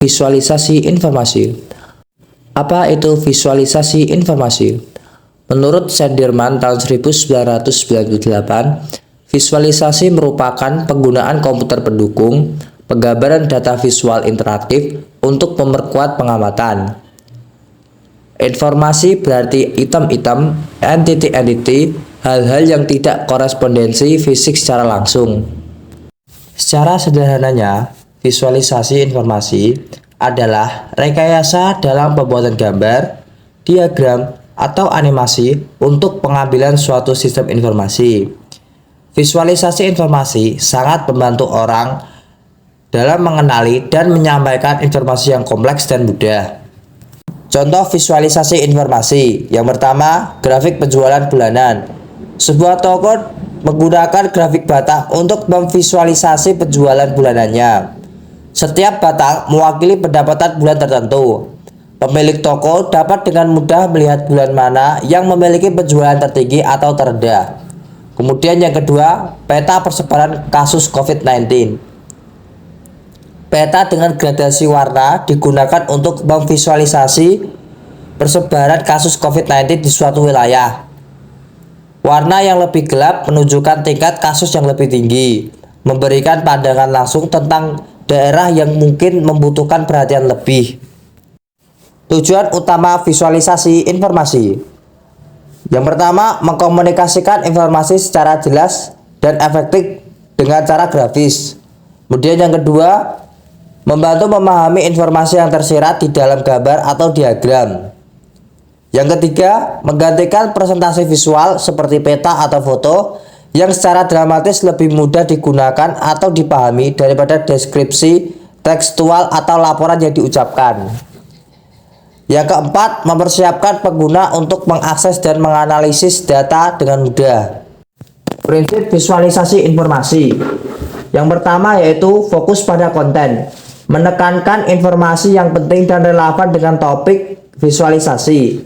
Visualisasi informasi. Apa itu visualisasi informasi? Menurut Sendirman tahun 1998, visualisasi merupakan penggunaan komputer pendukung, penggambaran data visual interaktif untuk memperkuat pengamatan. Informasi berarti item-item, entity-entity, hal-hal yang tidak korespondensi fisik secara langsung. Secara sederhananya, visualisasi informasi adalah rekayasa dalam pembuatan gambar, diagram, atau animasi untuk pengambilan suatu sistem informasi. Visualisasi informasi sangat membantu orang dalam mengenali dan menyampaikan informasi yang kompleks dan mudah. Contoh visualisasi informasi. Yang pertama, grafik penjualan bulanan. Sebuah toko menggunakan grafik batang untuk memvisualisasi penjualan bulanannya. Setiap batang mewakili pendapatan bulan tertentu. Pemilik toko dapat dengan mudah melihat bulan mana yang memiliki penjualan tertinggi atau terendah. Kemudian yang kedua, peta persebaran kasus COVID-19. Peta dengan gradasi warna digunakan untuk memvisualisasi persebaran kasus COVID-19 di suatu wilayah. Warna yang lebih gelap menunjukkan tingkat kasus yang lebih tinggi, memberikan pandangan langsung tentang daerah yang mungkin membutuhkan perhatian lebih. Tujuan utama visualisasi informasi. Yang pertama, mengkomunikasikan informasi secara jelas dan efektif dengan cara grafis. Kemudian yang kedua, membantu memahami informasi yang tersirat di dalam gambar atau diagram. Yang ketiga, menggantikan presentasi visual seperti peta atau foto yang secara dramatis lebih mudah digunakan atau dipahami daripada deskripsi tekstual atau laporan yang diucapkan. Yang keempat, mempersiapkan pengguna untuk mengakses dan menganalisis data dengan mudah. Prinsip visualisasi informasi. Yang pertama yaitu fokus pada konten, menekankan informasi yang penting dan relevan dengan topik visualisasi.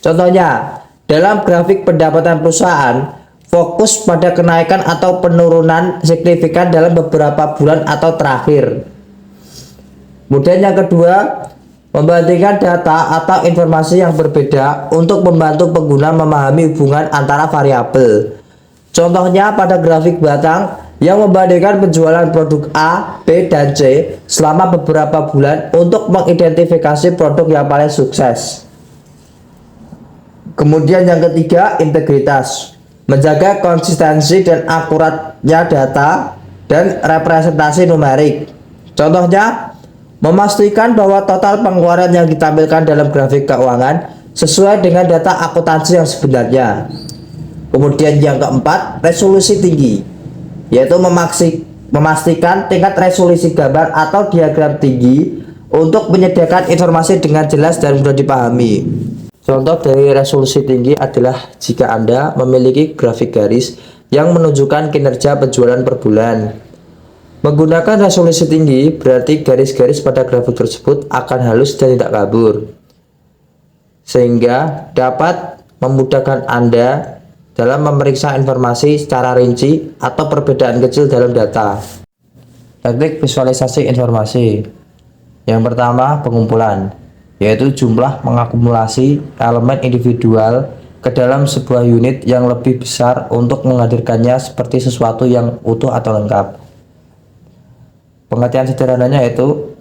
Contohnya, dalam grafik pendapatan perusahaan, fokus pada kenaikan atau penurunan signifikan dalam beberapa bulan atau terakhir. Kemudian yang kedua, membandingkan data atau informasi yang berbeda untuk membantu pengguna memahami hubungan antara variabel. Contohnya pada grafik batang yang membandingkan penjualan produk A, B, dan C selama beberapa bulan untuk mengidentifikasi produk yang paling sukses. Kemudian yang ketiga, integritas. Menjaga konsistensi dan akuratnya data dan representasi numerik. Contohnya, memastikan bahwa total pengeluaran yang ditampilkan dalam grafik keuangan sesuai dengan data akuntansi yang sebenarnya. Kemudian yang keempat, resolusi tinggi, yaitu memastikan tingkat resolusi gambar atau diagram tinggi untuk menyediakan informasi dengan jelas dan mudah dipahami. Contoh dari resolusi tinggi adalah jika Anda memiliki grafik garis yang menunjukkan kinerja penjualan per bulan. Menggunakan resolusi tinggi berarti garis-garis pada grafik tersebut akan halus dan tidak kabur, sehingga dapat memudahkan Anda dalam memeriksa informasi secara rinci atau perbedaan kecil dalam data. Teknik visualisasi informasi. Yang pertama, pengumpulan, yaitu jumlah mengakumulasi elemen individual ke dalam sebuah unit yang lebih besar untuk menghadirkannya seperti sesuatu yang utuh atau lengkap. Pengertian sederhananya yaitu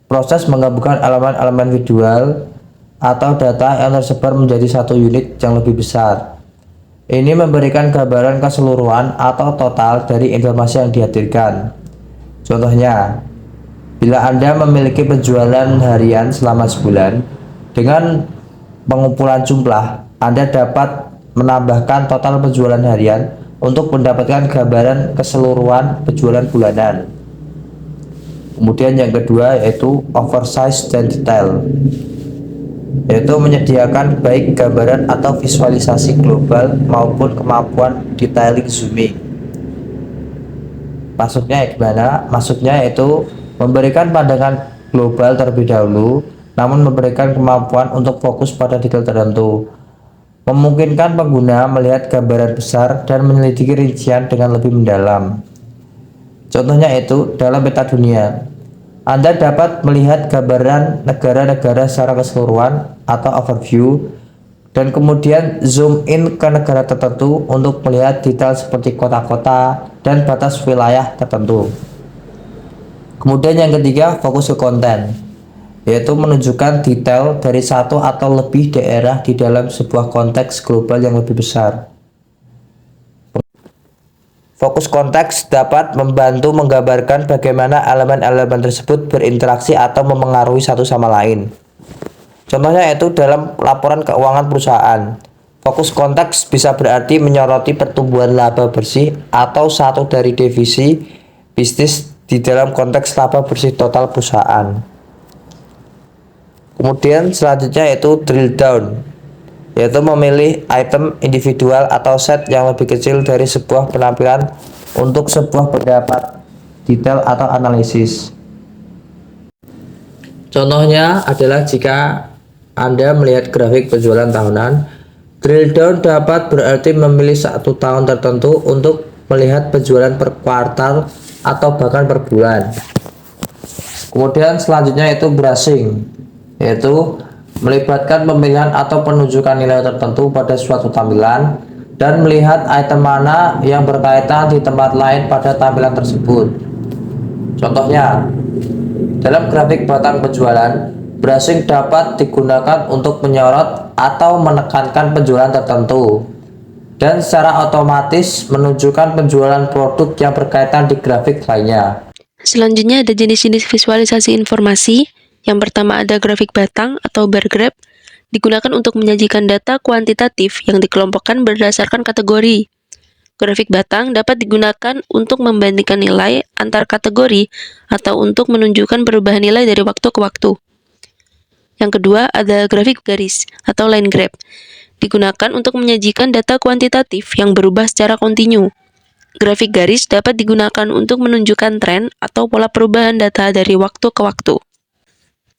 proses menggabungkan elemen-elemen visual atau data yang tersebar menjadi satu unit yang lebih besar. Ini memberikan gambaran keseluruhan atau total dari informasi yang dihadirkan. Contohnya, bila Anda memiliki penjualan harian selama sebulan, dengan pengumpulan jumlah, Anda dapat menambahkan total penjualan harian untuk mendapatkan gambaran keseluruhan penjualan bulanan. Kemudian yang kedua yaitu oversize dan detail, yaitu menyediakan baik gambaran atau visualisasi global maupun kemampuan detailing zooming. Maksudnya gimana? Maksudnya yaitu memberikan pandangan global terlebih dahulu, namun memberikan kemampuan untuk fokus pada detail tertentu. Memungkinkan pengguna melihat gambaran besar dan menyelidiki rincian dengan lebih mendalam. Contohnya itu dalam peta dunia. Anda dapat melihat gambaran negara-negara secara keseluruhan atau overview, dan kemudian zoom in ke negara tertentu untuk melihat detail seperti kota-kota dan batas wilayah tertentu. Kemudian yang ketiga, fokus ke konten, yaitu menunjukkan detail dari satu atau lebih daerah di dalam sebuah konteks global yang lebih besar. Fokus konteks dapat membantu menggambarkan bagaimana elemen-elemen tersebut berinteraksi atau memengaruhi satu sama lain. Contohnya yaitu dalam laporan keuangan perusahaan. Fokus konteks bisa berarti menyoroti pertumbuhan laba bersih atau satu dari divisi bisnis di dalam konteks laba bersih total perusahaan. Kemudian selanjutnya yaitu drill down, yaitu memilih item individual atau set yang lebih kecil dari sebuah penampilan untuk sebuah pendapat detail atau analisis. Contohnya adalah jika Anda melihat grafik penjualan tahunan, drill down dapat berarti memilih satu tahun tertentu untuk melihat penjualan per kuartal atau bahkan per bulan. Kemudian selanjutnya itu brushing, yaitu melibatkan pemilihan atau penunjukan nilai tertentu pada suatu tampilan dan melihat item mana yang berkaitan di tempat lain pada tampilan tersebut. Contohnya, dalam grafik batang penjualan, brushing dapat digunakan untuk menyorot atau menekankan penjualan tertentu dan secara otomatis menunjukkan penjualan produk yang berkaitan di grafik lainnya. Selanjutnya ada jenis-jenis visualisasi informasi. Yang pertama ada grafik batang atau bar graph, digunakan untuk menyajikan data kuantitatif yang dikelompokkan berdasarkan kategori. Grafik batang dapat digunakan untuk membandingkan nilai antar kategori atau untuk menunjukkan perubahan nilai dari waktu ke waktu. Yang kedua ada grafik garis atau line graph, digunakan untuk menyajikan data kuantitatif yang berubah secara kontinu. Grafik garis dapat digunakan untuk menunjukkan tren atau pola perubahan data dari waktu ke waktu.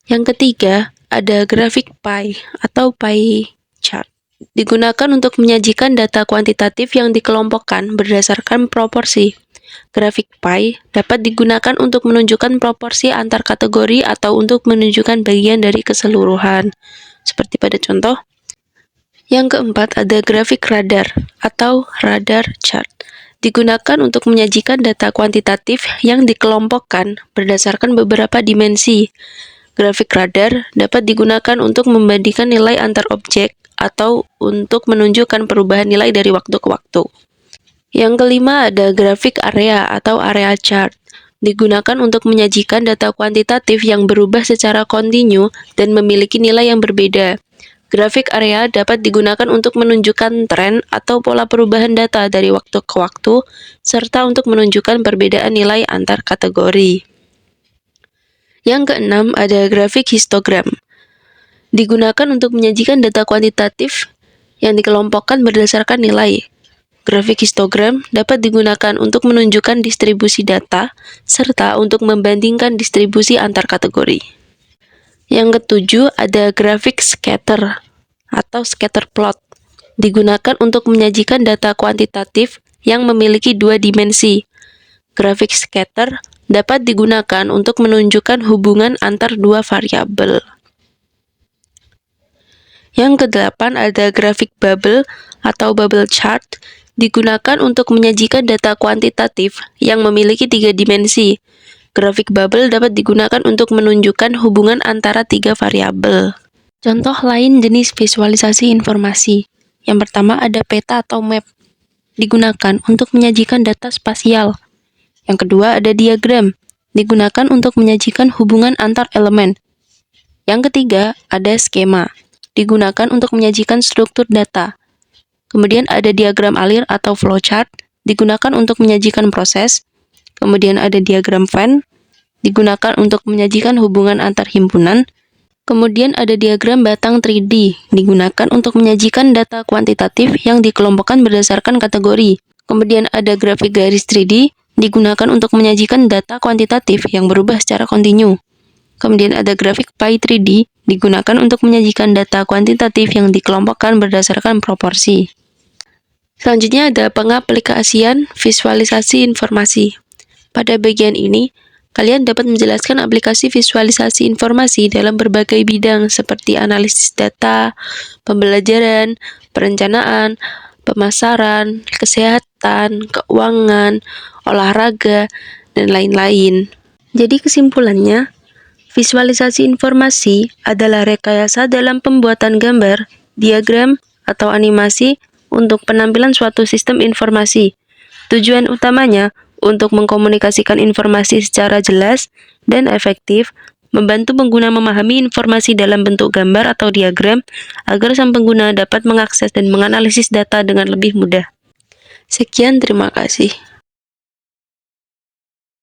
Yang ketiga, ada grafik pie atau pie chart. Digunakan untuk menyajikan data kuantitatif yang dikelompokkan berdasarkan proporsi. Grafik pie dapat digunakan untuk menunjukkan proporsi antar kategori atau untuk menunjukkan bagian dari keseluruhan, seperti pada contoh. Yang keempat, ada grafik radar atau radar chart. Digunakan untuk menyajikan data kuantitatif yang dikelompokkan berdasarkan beberapa dimensi. Grafik radar dapat digunakan untuk membandingkan nilai antar objek atau untuk menunjukkan perubahan nilai dari waktu ke waktu. Yang kelima ada grafik area atau area chart. Digunakan untuk menyajikan data kuantitatif yang berubah secara kontinu dan memiliki nilai yang berbeda. Grafik area dapat digunakan untuk menunjukkan tren atau pola perubahan data dari waktu ke waktu, serta untuk menunjukkan perbedaan nilai antar kategori. Yang keenam ada grafik histogram. Digunakan untuk menyajikan data kuantitatif yang dikelompokkan berdasarkan nilai. Grafik histogram dapat digunakan untuk menunjukkan distribusi data serta untuk membandingkan distribusi antar kategori. Yang ketujuh ada grafik scatter atau scatter plot. Digunakan untuk menyajikan data kuantitatif yang memiliki dua dimensi. Grafik scatter dapat digunakan untuk menunjukkan hubungan antar dua variabel. Yang kedelapan ada grafik bubble atau bubble chart, digunakan untuk menyajikan data kuantitatif yang memiliki tiga dimensi. Grafik bubble dapat digunakan untuk menunjukkan hubungan antara tiga variabel. Contoh lain jenis visualisasi informasi. Yang pertama ada peta atau map, digunakan untuk menyajikan data spasial. Yang kedua ada diagram, digunakan untuk menyajikan hubungan antar elemen. Yang ketiga ada skema, digunakan untuk menyajikan struktur data. Kemudian ada diagram alir atau flowchart, digunakan untuk menyajikan proses. Kemudian ada diagram Venn, digunakan untuk menyajikan hubungan antar himpunan. Kemudian ada diagram batang 3D, digunakan untuk menyajikan data kuantitatif yang dikelompokkan berdasarkan kategori. Kemudian ada grafik garis 3D, digunakan untuk menyajikan data kuantitatif yang berubah secara kontinu. Kemudian ada grafik pie 3D, digunakan untuk menyajikan data kuantitatif yang dikelompokkan berdasarkan proporsi. Selanjutnya ada pengaplikasian visualisasi informasi. Pada bagian ini, Kalian dapat menjelaskan aplikasi visualisasi informasi dalam berbagai bidang seperti analisis data, pembelajaran, perencanaan, pemasaran, kesehatan, keuangan, olahraga, dan lain-lain. Jadi kesimpulannya, visualisasi informasi adalah rekayasa dalam pembuatan gambar, diagram, atau animasi untuk penampilan suatu sistem informasi. Tujuan utamanya untuk mengkomunikasikan informasi secara jelas dan efektif, membantu pengguna memahami informasi dalam bentuk gambar atau diagram agar sang pengguna dapat mengakses dan menganalisis data dengan lebih mudah. Sekian, terima kasih.